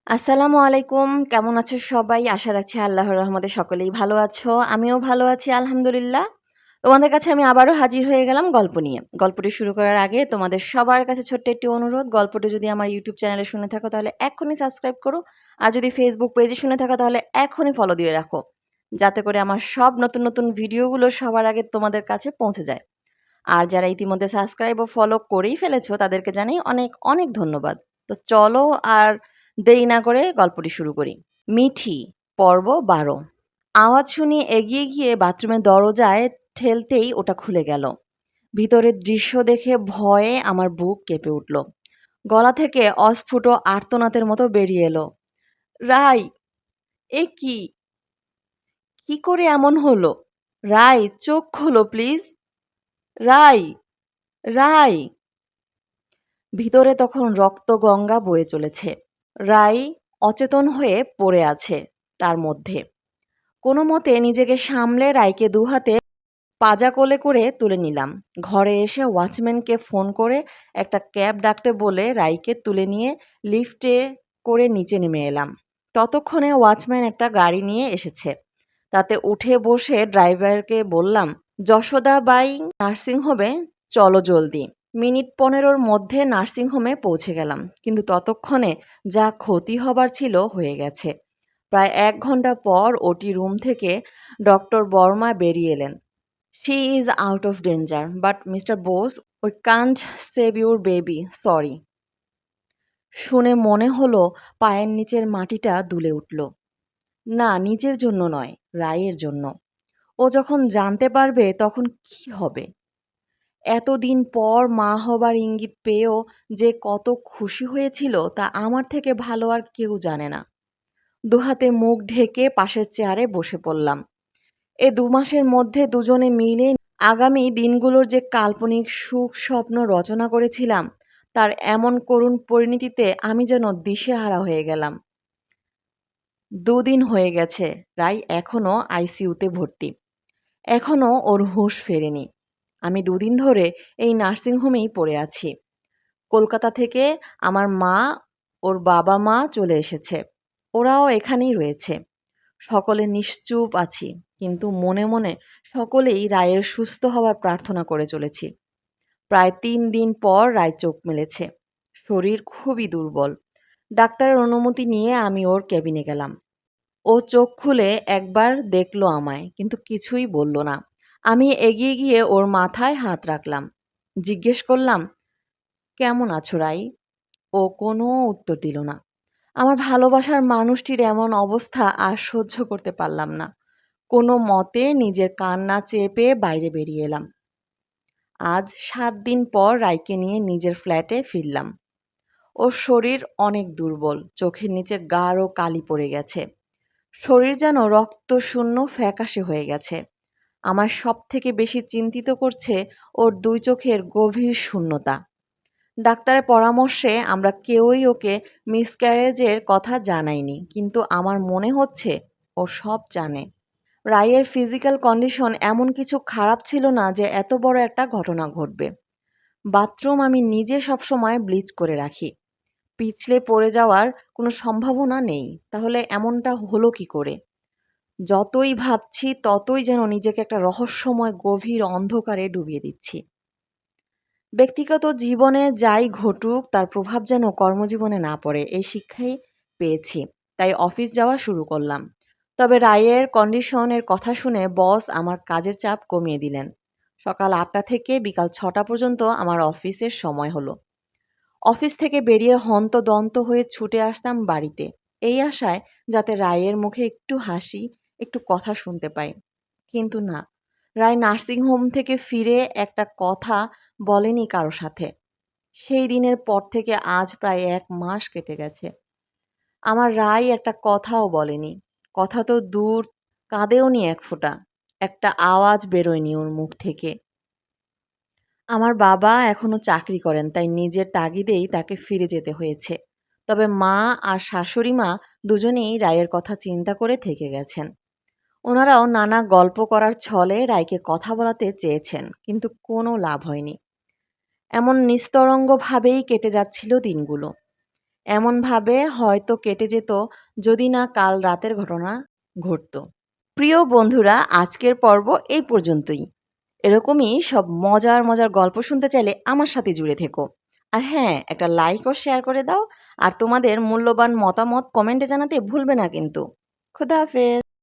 আসসালামু আলাইকুম। কেমন আছো সবাই? আশা রাখছি আল্লাহর রহমতে সকলেই ভালো আছো। আমিও ভালো আছি আলহামদুলিল্লাহ। তোমাদের কাছে আমি আবারও হাজির হয়ে গেলাম গল্প নিয়ে। গল্পটি শুরু করার আগে তোমাদের সবার কাছে ছোট্ট একটি অনুরোধ, গল্পটি যদি আমার YouTube চ্যানেলে শুনে থাকো তাহলে এক্ষুনি সাবস্ক্রাইব করো। আর যদি Facebook পেজে শুনে থাকো তাহলে এখনই ফলো দিয়ে রাখো। যাতে করে আমার সব নতুন ভিডিওগুলো সবার আগে তোমাদের কাছে পৌঁছে যায়। আর যারা ইতিমধ্যে সাবস্ক্রাইব ও ফলো করেই ফেলেছো তাদেরকে জানাই অনেক ধন্যবাদ। তো চলো আর দেরি না করে গল্পটি শুরু করি। মিঠি, পর্ব ১২। আওয়াজ শুনে এগিয়ে গিয়ে বাথরুমের দরজায় ঠেলতেই ওটা খুলে গেল। ভিতরের দৃশ্য দেখে ভয়ে আমার বুক কেঁপে উঠল। গলা থেকে অস্ফুট আর্তনাদের মতো বেরিয়ে এলো, রাই! এ কি? কি করে এমন হলো? রাই, চোখ খোলো প্লিজ। রাই! রাই! ভিতরে তখন রক্তগঙ্গা বয়ে চলেছে। রাই অচেতন হয়ে পড়ে আছে তার মধ্যে। কোনো মতে নিজেকে সামলে রাইকে দুহাতে পাজা কোলে করে তুলে নিলাম। ঘরে এসে ওয়াচম্যানকে ফোন করে একটা ক্যাব ডাকতে বলে রাইকে তুলে নিয়ে লিফটে করে নিচে নেমে এলাম। ততক্ষণে ওয়াচম্যান একটা গাড়ি নিয়ে এসেছে। তাতে উঠে বসে ড্রাইভারকে বললাম, যশোদাবাই নার্সিংহোমে চলো জলদি। মিনিট ১৫র মধ্যে নার্সিংহোমে পৌঁছে গেলাম। কিন্তু ততক্ষণে যা ক্ষতি হবার ছিল হয়ে গেছে। প্রায় ১ ঘন্টা পর ওটি রুম থেকে ডক্টর বর্মা বেরিয়ে এলেন। "She is out of danger, but Mr. Bose, we can't save your baby, sorry." শুনে মনে হলো পায়ের নিচের মাটিটা দুলে উঠল। না, নিজের জন্য নয়, রায়ের জন্য। ও যখন জানতে পারবে তখন কি হবে? এতদিন পর মা হবার ইঙ্গিত পেয়েও যে কত খুশি হয়েছিল তা আমার থেকে ভালো আর কেউ জানে না। দুহাতে মুখ ঢেকে পাশের চেয়ারে বসে পড়লাম। এ ২ মাসের মধ্যে দুজনে মিলে আগামী দিনগুলোর যে কাল্পনিক সুখ স্বপ্ন রচনা করেছিলাম তার এমন করুণ পরিণতিতে আমি যেন দিশেহারা হয়ে গেলাম। ২ দিন হয়ে গেছে, রাই এখনো আইসিইউতে ভর্তি। এখনো ওর হুঁশ ফেরেনি। আমি ২ দিন ধরে এই নার্সিংহোমেই পড়ে আছি। কলকাতা থেকে আমার মা, ওর বাবা-মা চলে এসেছে। ওরাও এখানেই রয়েছে। সকলে নিশ্চুপ আছি, কিন্তু মনে সকলেই রায়ের সুস্থ হওয়ার প্রার্থনা করে চলেছি। প্রায় ৩ দিন পর রায় চোখ মেলেছে। শরীর খুবই দুর্বল। ডাক্তারের অনুমতি নিয়ে আমি ওর কেবিনে গেলাম। ও চোখ খুলে একবার দেখল আমায়, কিন্তু কিছুই বলল না। আমি এগিয়ে গিয়ে ওর মাথায় হাত রাখলাম। জিজ্ঞেস করলাম, কেমন আছো রাই? ও কোনো উত্তর দিল না। আমার ভালোবাসার মানুষটির এমন অবস্থা আর সহ্য করতে পারলাম না। কোনো মতে নিজের কান্না চেপে বাইরে বেরিয়ে এলাম। আজ ৭ দিন পর রাইকে নিয়ে নিজের ফ্ল্যাটে ফিরলাম। ওর শরীর অনেক দুর্বল, চোখের নিচে গাঢ় কালি পড়ে গেছে। শরীর যেন রক্তশূন্য ফ্যাকাশে হয়ে গেছে। আমার সবথেকে বেশি চিন্তিত করছে ওর ২ চোখের গভীর শূন্যতা। ডাক্তারের পরামর্শে আমরা কেউই ওকে মিসক্যারেজের কথা জানাইনি, কিন্তু আমার মনে হচ্ছে ও সব জানে। রাইয়ের ফিজিক্যাল কন্ডিশন এমন কিছু খারাপ ছিল না যে এত বড় একটা ঘটনা ঘটবে। বাথরুম আমি নিজে সবসময় ব্লিচ করে রাখি। পিছলে পড়ে যাওয়ার কোনো সম্ভাবনা নেই। তাহলে এমনটা হলো কি করে? যতই ভাবছি ততই যেন নিজেকে একটা রহস্যময় গভীর অন্ধকারে ডুবিয়ে দিচ্ছি। ব্যক্তিগত জীবনে যাই ঘটুক তার প্রভাব যেন কর্মজীবনে না পড়ে, এই শিক্ষাই পেয়েছি। তাই অফিস যাওয়া শুরু করলাম। তবে রায়ের কন্ডিশনের কথা শুনে বস আমার কাজের চাপ কমিয়ে দিলেন। সকাল ৮টা থেকে বিকাল ৬টা পর্যন্ত আমার অফিসের সময় হলো। অফিস থেকে বেরিয়ে হন্তদন্ত হয়ে ছুটে আসতাম বাড়িতে, এই আশায় যাতে রায়ের মুখে একটু হাসি, একটু কথা শুনতে পাই। কিন্তু না, রায় নার্সিংহোম থেকে ফিরে একটা কথা বলেনি কারো সাথে। সেই দিনের পর থেকে আজ প্রায় ১ মাস কেটে গেছে। আমার রায় একটা কথাও বলেনি। কথা তো দূর, কাঁদেওনি এক ফোঁটা। একটা আওয়াজ বেরোয়নি ওর মুখ থেকে। আমার বাবা এখনো চাকরি করেন, তাই নিজের তাগিদেই তাকে ফিরে যেতে হয়েছে। তবে মা আর শাশুড়ি মা দুজনেই রায়ের কথা চিন্তা করে থেকে গেছেন। ওনারাও নানা গল্প করার ছলে রায়কে কথা বলাতে চেয়েছেন, কিন্তু কোনো লাভ হয়নি। এমন নিস্তরঙ্গভাবেই কেটে যাচ্ছিল দিনগুলো। এমনভাবে হয়তো কেটে যেত যদি না কাল রাতের ঘটনা ঘটতো। প্রিয় বন্ধুরা, আজকের পর্ব এই পর্যন্তই। এরকমই সব মজার মজার গল্প শুনতে চাইলে আমার সাথে জুড়ে থেকো। আর হ্যাঁ, একটা লাইক ও শেয়ার করে দাও। আর তোমাদের মূল্যবান মতামত কমেন্টে জানাতে ভুলবে না কিন্তু। খুদা হাফেজ।